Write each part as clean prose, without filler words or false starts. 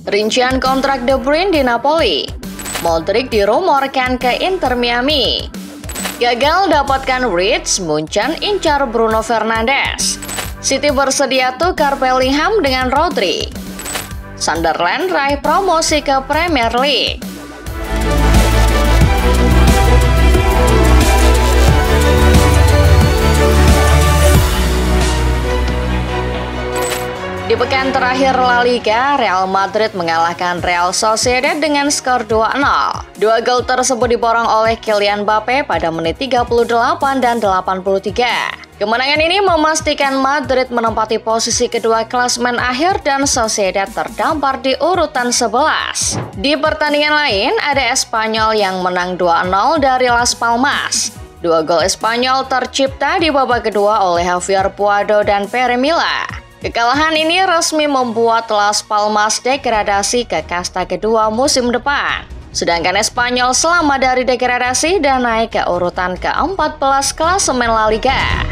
Rincian kontrak De Bruyne di Napoli. Modric dirumorkan ke Inter Miami. Gagal dapatkan Rich, Munchen incar Bruno Fernandes. City bersedia tukar Bellingham dengan Rodri. Sunderland raih promosi ke Premier League. Di pekan terakhir La Liga, Real Madrid mengalahkan Real Sociedad dengan skor 2-0. Dua gol tersebut diborong oleh Kylian Mbappe pada menit 38 dan 83. Kemenangan ini memastikan Madrid menempati posisi kedua klasemen akhir dan Sociedad terdampar di urutan 11. Di pertandingan lain, ada Espanyol yang menang 2-0 dari Las Palmas. Dua gol Espanyol tercipta di babak kedua oleh Javier Puado dan Pere Milla. Kekalahan ini resmi membuat Las Palmas degradasi ke kasta kedua musim depan. Sedangkan Espanyol selamat dari degradasi dan naik ke urutan ke-14 klasemen La Liga.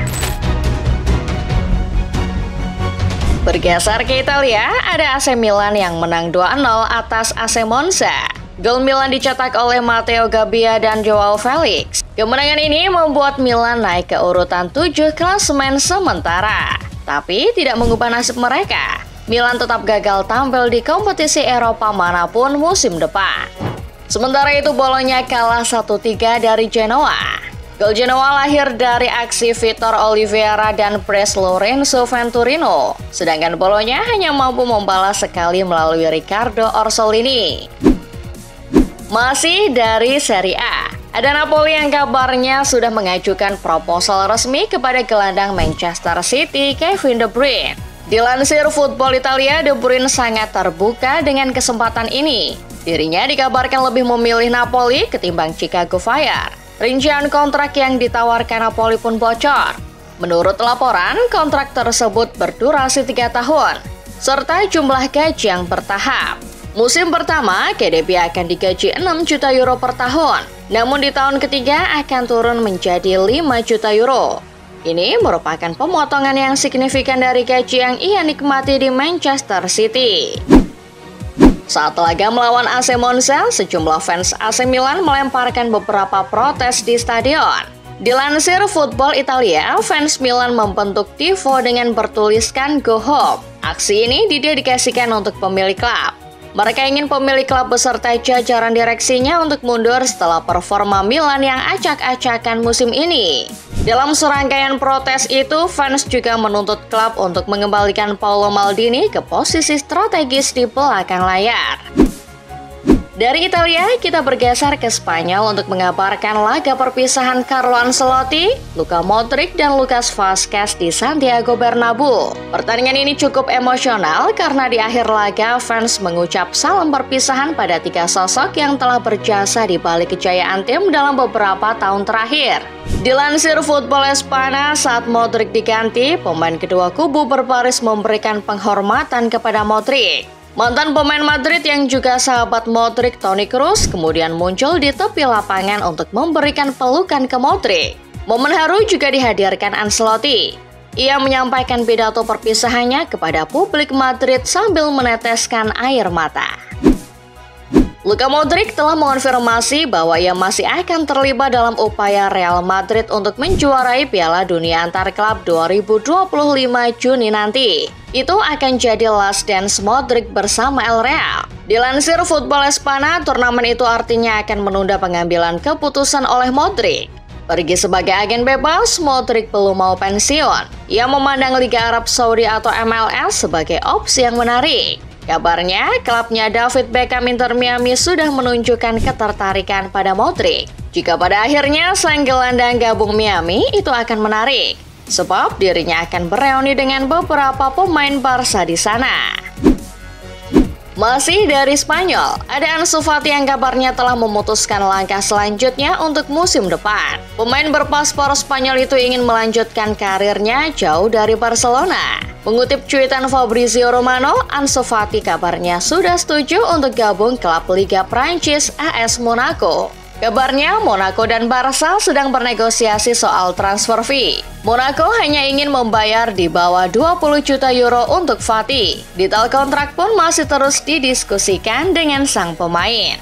Bergeser ke Italia, ada AC Milan yang menang 2-0 atas AC Monza. Gol Milan dicetak oleh Matteo Gabbia dan Joao Felix. Kemenangan ini membuat Milan naik ke urutan 7 klasemen sementara. Tapi tidak mengubah nasib mereka. Milan tetap gagal tampil di kompetisi Eropa manapun musim depan. Sementara itu Bolonya kalah 1-3 dari Genoa. Gol Genoa lahir dari aksi Vitor Oliveira dan pres Lorenzo Venturino. Sedangkan Bolonya hanya mampu membalas sekali melalui Riccardo Orsolini. Masih dari Serie A. Ada Napoli yang kabarnya sudah mengajukan proposal resmi kepada gelandang Manchester City, Kevin De Bruyne. Dilansir Football Italia, De Bruyne sangat terbuka dengan kesempatan ini. Dirinya dikabarkan lebih memilih Napoli ketimbang Chicago Fire. Rincian kontrak yang ditawarkan Napoli pun bocor. Menurut laporan, kontrak tersebut berdurasi 3 tahun, serta jumlah gaji yang bertahap. Musim pertama, KDB akan digaji 6 juta euro per tahun. Namun di tahun ketiga akan turun menjadi 5 juta euro. Ini merupakan pemotongan yang signifikan dari gaji yang ia nikmati di Manchester City. Saat laga melawan AC Monza, sejumlah fans AC Milan melemparkan beberapa protes di stadion. Dilansir Football Italia, fans Milan membentuk tifo dengan bertuliskan Go Home. Aksi ini didedikasikan untuk pemilik klub. Mereka ingin pemilik klub beserta jajaran direksinya untuk mundur setelah performa Milan yang acak-acakan musim ini. Dalam serangkaian protes itu, fans juga menuntut klub untuk mengembalikan Paolo Maldini ke posisi strategis di belakang layar. Dari Italia, kita bergeser ke Spanyol untuk mengabarkan laga perpisahan Carlo Ancelotti, Luka Modric, dan Lucas Vazquez di Santiago Bernabeu. Pertandingan ini cukup emosional karena di akhir laga fans mengucap salam perpisahan pada 3 sosok yang telah berjasa di balik kejayaan tim dalam beberapa tahun terakhir. Dilansir Football Espana, saat Modric diganti, pemain kedua kubu berbaris memberikan penghormatan kepada Modric. Mantan pemain Madrid yang juga sahabat Modric, Toni Kroos, kemudian muncul di tepi lapangan untuk memberikan pelukan ke Modric. Momen haru juga dihadirkan Ancelotti. Ia menyampaikan pidato perpisahannya kepada publik Madrid sambil meneteskan air mata. Luka Modric telah mengonfirmasi bahwa ia masih akan terlibat dalam upaya Real Madrid untuk menjuarai Piala Dunia Antar Klub 2025 Juni nanti. Itu akan jadi last dance Modric bersama El Real. Dilansir Football Espana, turnamen itu artinya akan menunda pengambilan keputusan oleh Modric. Pergi sebagai agen bebas, Modric belum mau pensiun. Ia memandang Liga Arab Saudi atau MLS sebagai opsi yang menarik. Kabarnya, klubnya David Beckham Inter Miami sudah menunjukkan ketertarikan pada Modric. Jika pada akhirnya sang gelandang gabung Miami, itu akan menarik. Sebab dirinya akan bereuni dengan beberapa pemain Barca di sana. Masih dari Spanyol, ada Ansu Fati yang kabarnya telah memutuskan langkah selanjutnya untuk musim depan. Pemain berpaspor Spanyol itu ingin melanjutkan karirnya jauh dari Barcelona. Mengutip cuitan Fabrizio Romano, Ansu Fati kabarnya sudah setuju untuk gabung klub Liga Prancis AS Monaco. Kabarnya, Monaco dan Barca sedang bernegosiasi soal transfer fee. Monaco hanya ingin membayar di bawah 20 juta euro untuk Fati. Detail kontrak pun masih terus didiskusikan dengan sang pemain.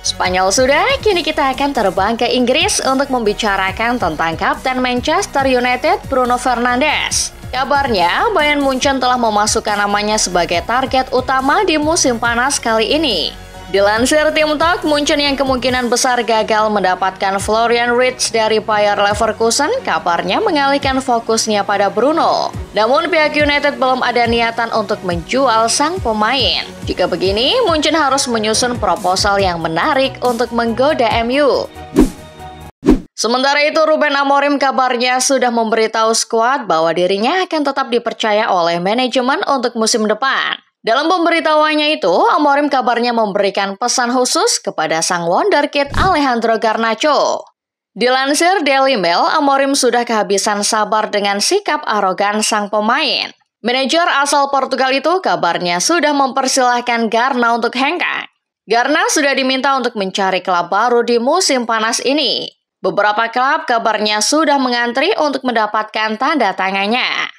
Spanyol sudah, kini kita akan terbang ke Inggris untuk membicarakan tentang Kapten Manchester United Bruno Fernandes. Kabarnya, Bayern Munchen telah memasukkan namanya sebagai target utama di musim panas kali ini. Dilansir tim Talk, Munchen yang kemungkinan besar gagal mendapatkan Florian Wirtz dari Bayer Leverkusen, kabarnya mengalihkan fokusnya pada Bruno. Namun pihak United belum ada niatan untuk menjual sang pemain. Jika begini, Munchen harus menyusun proposal yang menarik untuk menggoda MU. Sementara itu, Ruben Amorim kabarnya sudah memberitahu skuad bahwa dirinya akan tetap dipercaya oleh manajemen untuk musim depan. Dalam pemberitahuannya itu, Amorim kabarnya memberikan pesan khusus kepada sang wonderkid Alejandro Garnacho. Dilansir Daily Mail, Amorim sudah kehabisan sabar dengan sikap arogan sang pemain. Manajer asal Portugal itu kabarnya sudah mempersilahkan Garna untuk hengkang. Garna sudah diminta untuk mencari klub baru di musim panas ini. Beberapa klub kabarnya sudah mengantri untuk mendapatkan tanda tangannya.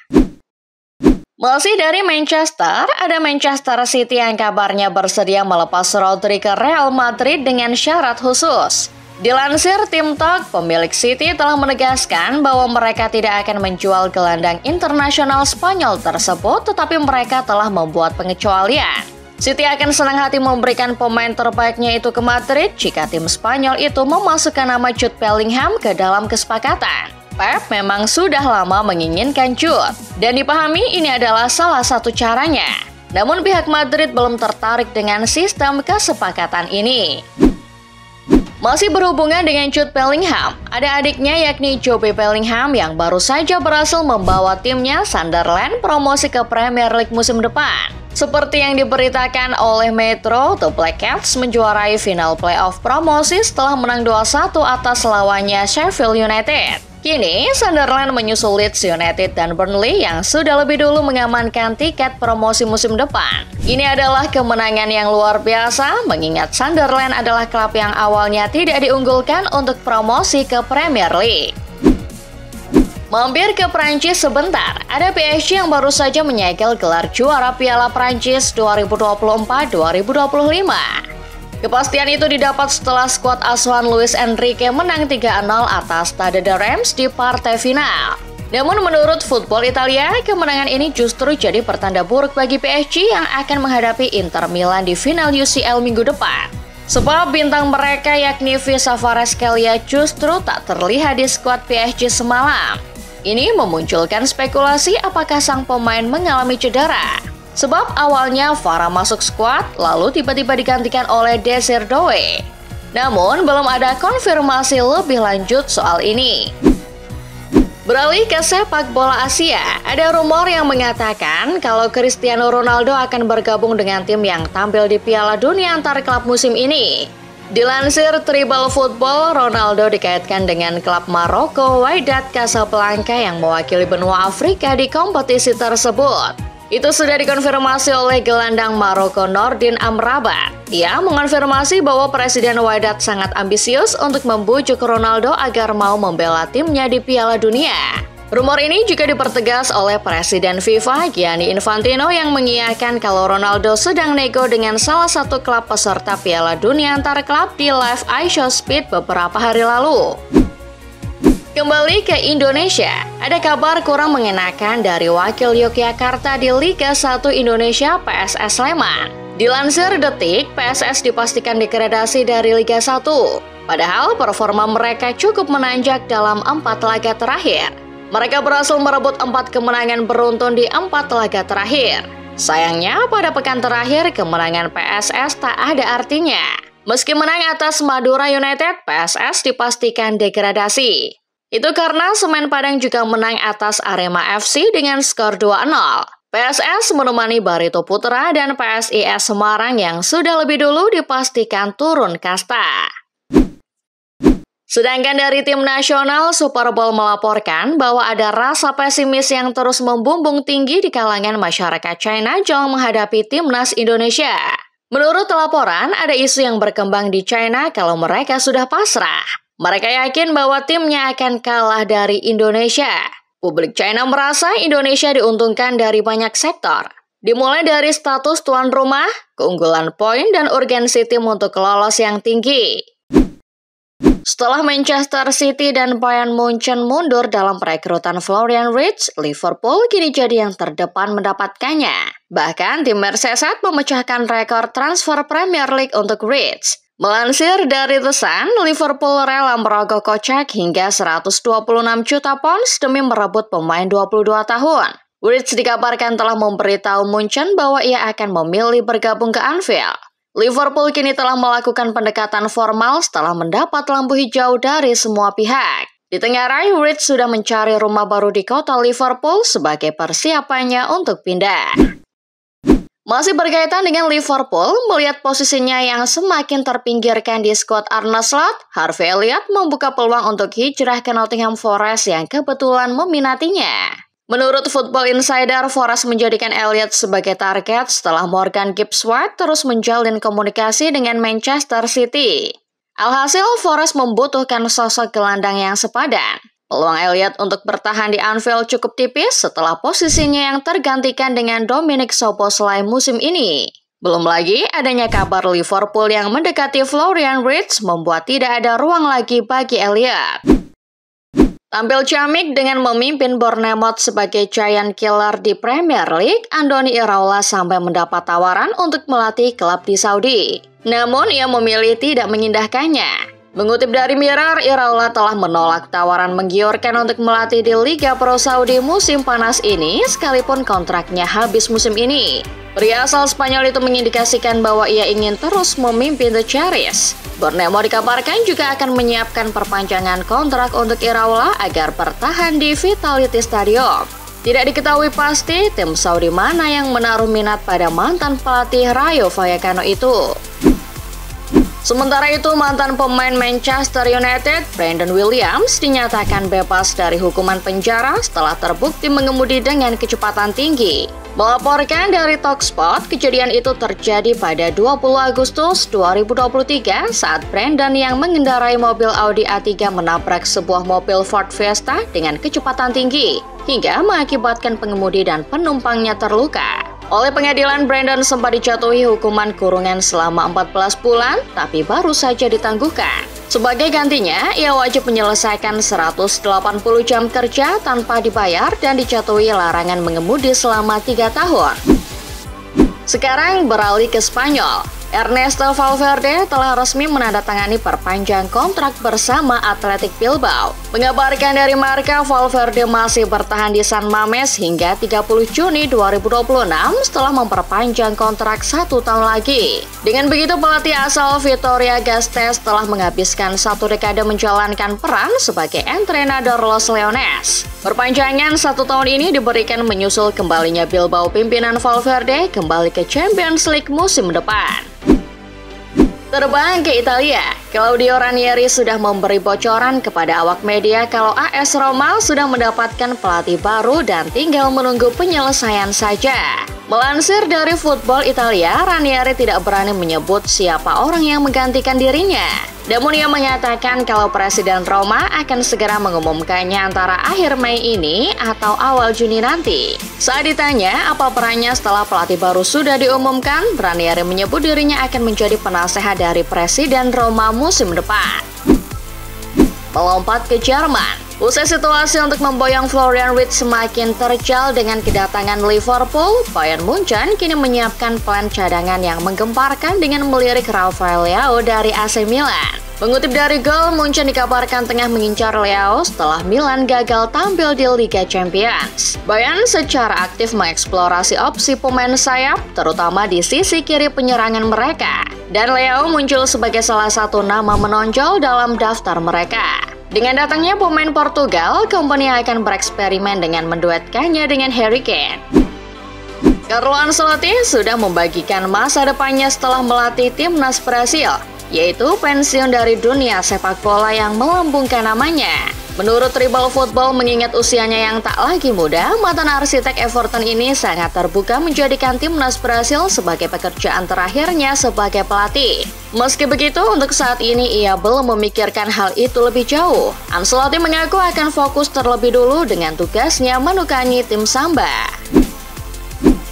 Masih dari Manchester, ada Manchester City yang kabarnya bersedia melepas Rodri ke Real Madrid dengan syarat khusus. Dilansir tim Talk, pemilik City telah menegaskan bahwa mereka tidak akan menjual gelandang internasional Spanyol tersebut, tetapi mereka telah membuat pengecualian. City akan senang hati memberikan pemain terbaiknya itu ke Madrid jika tim Spanyol itu memasukkan nama Jude Bellingham ke dalam kesepakatan. Pep memang sudah lama menginginkan Jude, dan dipahami ini adalah salah satu caranya. Namun pihak Madrid belum tertarik dengan sistem kesepakatan ini. Masih berhubungan dengan Jude Bellingham, ada adiknya yakni Jobe Bellingham yang baru saja berhasil membawa timnya Sunderland promosi ke Premier League musim depan. Seperti yang diberitakan oleh Metro, The Black Cats menjuarai final playoff promosi setelah menang 2-1 atas lawannya Sheffield United. Kini, Sunderland menyusul Leeds United dan Burnley yang sudah lebih dulu mengamankan tiket promosi musim depan. Ini adalah kemenangan yang luar biasa, mengingat Sunderland adalah klub yang awalnya tidak diunggulkan untuk promosi ke Premier League. Mampir ke Prancis sebentar, ada PSG yang baru saja menyegel gelar juara Piala Prancis 2024-2025. Kepastian itu didapat setelah skuad asuhan Luis Enrique menang 3-0 atas Stade de Reims di partai final. Namun menurut Football Italia, kemenangan ini justru jadi pertanda buruk bagi PSG yang akan menghadapi Inter Milan di final UCL minggu depan. Sebab bintang mereka yakni Visa Kvaratskhelia justru tak terlihat di skuad PSG semalam. Ini memunculkan spekulasi apakah sang pemain mengalami cedera. Sebab awalnya Farah masuk skuad, lalu tiba-tiba digantikan oleh Desire Doué. Namun, belum ada konfirmasi lebih lanjut soal ini. Beralih ke sepak bola Asia, ada rumor yang mengatakan kalau Cristiano Ronaldo akan bergabung dengan tim yang tampil di Piala Dunia antar klub musim ini. Dilansir Tribal Football, Ronaldo dikaitkan dengan klub Maroko Wydad Casablanca yang mewakili benua Afrika di kompetisi tersebut. Itu sudah dikonfirmasi oleh gelandang Maroko Nordin Amrabat. Ia mengonfirmasi bahwa Presiden Wydad sangat ambisius untuk membujuk Ronaldo agar mau membela timnya di Piala Dunia. Rumor ini juga dipertegas oleh Presiden FIFA Gianni Infantino yang mengiyakan kalau Ronaldo sedang nego dengan salah satu klub peserta Piala Dunia antar klub di live iShowSpeed beberapa hari lalu. Kembali ke Indonesia, ada kabar kurang mengenakan dari wakil Yogyakarta di Liga 1 Indonesia PSS Sleman. Dilansir Detik, PSS dipastikan degradasi dari Liga 1. Padahal performa mereka cukup menanjak dalam 4 laga terakhir. Mereka berhasil merebut 4 kemenangan beruntun di 4 laga terakhir. Sayangnya pada pekan terakhir kemenangan PSS tak ada artinya. Meski menang atas Madura United, PSS dipastikan degradasi. Itu karena Semen Padang juga menang atas Arema FC dengan skor 2-0. PSS menemani Barito Putra dan PSIS Semarang yang sudah lebih dulu dipastikan turun kasta. Sedangkan dari tim nasional, Super Bowl melaporkan bahwa ada rasa pesimis yang terus membumbung tinggi di kalangan masyarakat China jelang menghadapi timnas Indonesia. Menurut laporan, ada isu yang berkembang di China kalau mereka sudah pasrah. Mereka yakin bahwa timnya akan kalah dari Indonesia. Publik China merasa Indonesia diuntungkan dari banyak sektor. Dimulai dari status tuan rumah, keunggulan poin, dan urgensi tim untuk lolos yang tinggi. Setelah Manchester City dan Bayern Munchen mundur dalam perekrutan Florian Wirtz, Liverpool kini jadi yang terdepan mendapatkannya. Bahkan tim Merseyside memecahkan rekor transfer Premier League untuk Wirtz. Melansir dari The Sun, Liverpool rela merogoh kocek hingga 126 juta pounds demi merebut pemain 22 tahun. Wirtz dikabarkan telah memberitahu Munchen bahwa ia akan memilih bergabung ke Anfield. Liverpool kini telah melakukan pendekatan formal setelah mendapat lampu hijau dari semua pihak. Ditengarai, Wirtz sudah mencari rumah baru di kota Liverpool sebagai persiapannya untuk pindah. Masih berkaitan dengan Liverpool, melihat posisinya yang semakin terpinggirkan di skuad Arne Slot, Harvey Elliott membuka peluang untuk hijrah ke Nottingham Forest yang kebetulan meminatinya. Menurut Football Insider, Forest menjadikan Elliott sebagai target setelah Morgan Gibbs-White terus menjalin komunikasi dengan Manchester City. Alhasil, Forest membutuhkan sosok gelandang yang sepadan. Peluang Elliott untuk bertahan di Anfield cukup tipis setelah posisinya yang tergantikan dengan Dominic Szoboszlai musim ini. Belum lagi, adanya kabar Liverpool yang mendekati Florian Wirtz membuat tidak ada ruang lagi bagi Elliott. Tampil ciamik dengan memimpin Bournemouth sebagai giant killer di Premier League, Andoni Iraola sampai mendapat tawaran untuk melatih klub di Saudi. Namun, ia memilih tidak mengindahkannya. Mengutip dari Mirror, Iraola telah menolak tawaran menggiurkan untuk melatih di Liga Pro Saudi musim panas ini, sekalipun kontraknya habis musim ini. Pria asal Spanyol itu mengindikasikan bahwa ia ingin terus memimpin The Cherries. Bournemouth dikabarkan juga akan menyiapkan perpanjangan kontrak untuk Iraola agar bertahan di Vitality Stadium. Tidak diketahui pasti tim Saudi mana yang menaruh minat pada mantan pelatih Rayo Vallecano itu. Sementara itu, mantan pemain Manchester United, Brandon Williams, dinyatakan bebas dari hukuman penjara setelah terbukti mengemudi dengan kecepatan tinggi. Melaporkan dari Talksport, kejadian itu terjadi pada 20 Agustus 2023 saat Brandon yang mengendarai mobil Audi A3 menabrak sebuah mobil Ford Fiesta dengan kecepatan tinggi, hingga mengakibatkan pengemudi dan penumpangnya terluka. Oleh pengadilan, Brandon sempat dijatuhi hukuman kurungan selama 14 bulan, tapi baru saja ditangguhkan. Sebagai gantinya, ia wajib menyelesaikan 180 jam kerja tanpa dibayar dan dijatuhi larangan mengemudi selama 3 tahun. Sekarang beralih ke Spanyol. Ernesto Valverde telah resmi menandatangani perpanjang kontrak bersama Athletic Bilbao. Mengabarkan dari Marca, Valverde masih bertahan di San Mamés hingga 30 Juni 2026 setelah memperpanjang kontrak 1 tahun lagi. Dengan begitu, pelatih asal Vitoria-Gasteiz telah menghabiskan 1 dekade menjalankan peran sebagai entrenador Los Leones. Perpanjangan 1 tahun ini diberikan menyusul kembalinya Bilbao pimpinan Valverde kembali ke Champions League musim depan. Terbang ke Italia, Claudio Ranieri sudah memberi bocoran kepada awak media kalau AS Roma sudah mendapatkan pelatih baru dan tinggal menunggu penyelesaian saja. Melansir dari Football Italia, Ranieri tidak berani menyebut siapa orang yang menggantikan dirinya. Namun ia menyatakan kalau Presiden Roma akan segera mengumumkannya antara akhir Mei ini atau awal Juni nanti. Saat ditanya apa perannya setelah pelatih baru sudah diumumkan, Ranieri menyebut dirinya akan menjadi penasehat dari Presiden Roma musim depan. Melompat ke Jerman. Usai situasi untuk memboyong Florian Wirtz semakin terjal dengan kedatangan Liverpool, Bayern Munchen kini menyiapkan plan cadangan yang menggemparkan dengan melirik Rafael Leao dari AC Milan. Mengutip dari Goal, Munchen dikabarkan tengah mengincar Leao setelah Milan gagal tampil di Liga Champions. Bayern secara aktif mengeksplorasi opsi pemain sayap, terutama di sisi kiri penyerangan mereka. Dan Leao muncul sebagai salah satu nama menonjol dalam daftar mereka. Dengan datangnya pemain Portugal, company akan bereksperimen dengan menduetkannya dengan Harry Kane. Carlo Ancelotti sudah membagikan masa depannya setelah melatih timnas Brasil, yaitu pensiun dari dunia sepak bola yang melambungkan namanya. Menurut Tribal Football, mengingat usianya yang tak lagi muda, mantan arsitek Everton ini sangat terbuka menjadikan timnas Brasil sebagai pekerjaan terakhirnya sebagai pelatih. Meski begitu, untuk saat ini ia belum memikirkan hal itu lebih jauh. Ancelotti mengaku akan fokus terlebih dulu dengan tugasnya menukangi tim Samba.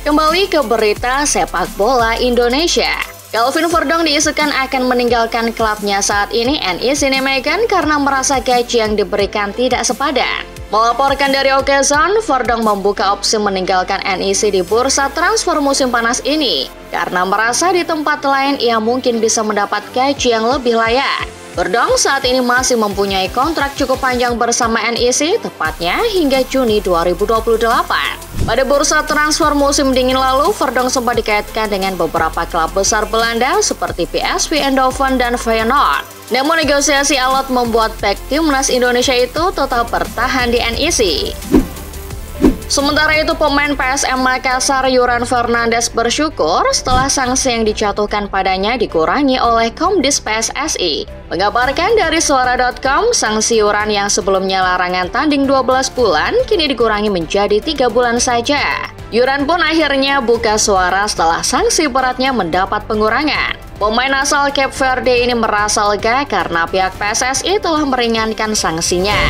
Kembali ke berita sepak bola Indonesia. Calvin Verdong diisukan akan meninggalkan klubnya saat ini NEC Nijmegen karena merasa gaji yang diberikan tidak sepadan. Melaporkan dari Okezon, Verdong membuka opsi meninggalkan NEC di bursa transfer musim panas ini karena merasa di tempat lain ia mungkin bisa mendapat gaji yang lebih layak. Verdong saat ini masih mempunyai kontrak cukup panjang bersama NEC, tepatnya hingga Juni 2028. Pada bursa transfer musim dingin lalu, Verdong sempat dikaitkan dengan beberapa klub besar Belanda seperti PSV Eindhoven dan Feyenoord. Namun negosiasi alot membuat bek timnas Indonesia itu tetap bertahan di NEC. Sementara itu, pemain PSM Makassar Yuran Fernandes bersyukur setelah sanksi yang dijatuhkan padanya dikurangi oleh Komdis PSSI. Mengabarkan dari Suara.com, sanksi Yuran yang sebelumnya larangan tanding 12 bulan kini dikurangi menjadi 3 bulan saja. Yuran pun akhirnya buka suara setelah sanksi beratnya mendapat pengurangan. Pemain asal Cape Verde ini merasa lega karena pihak PSSI telah meringankan sanksinya.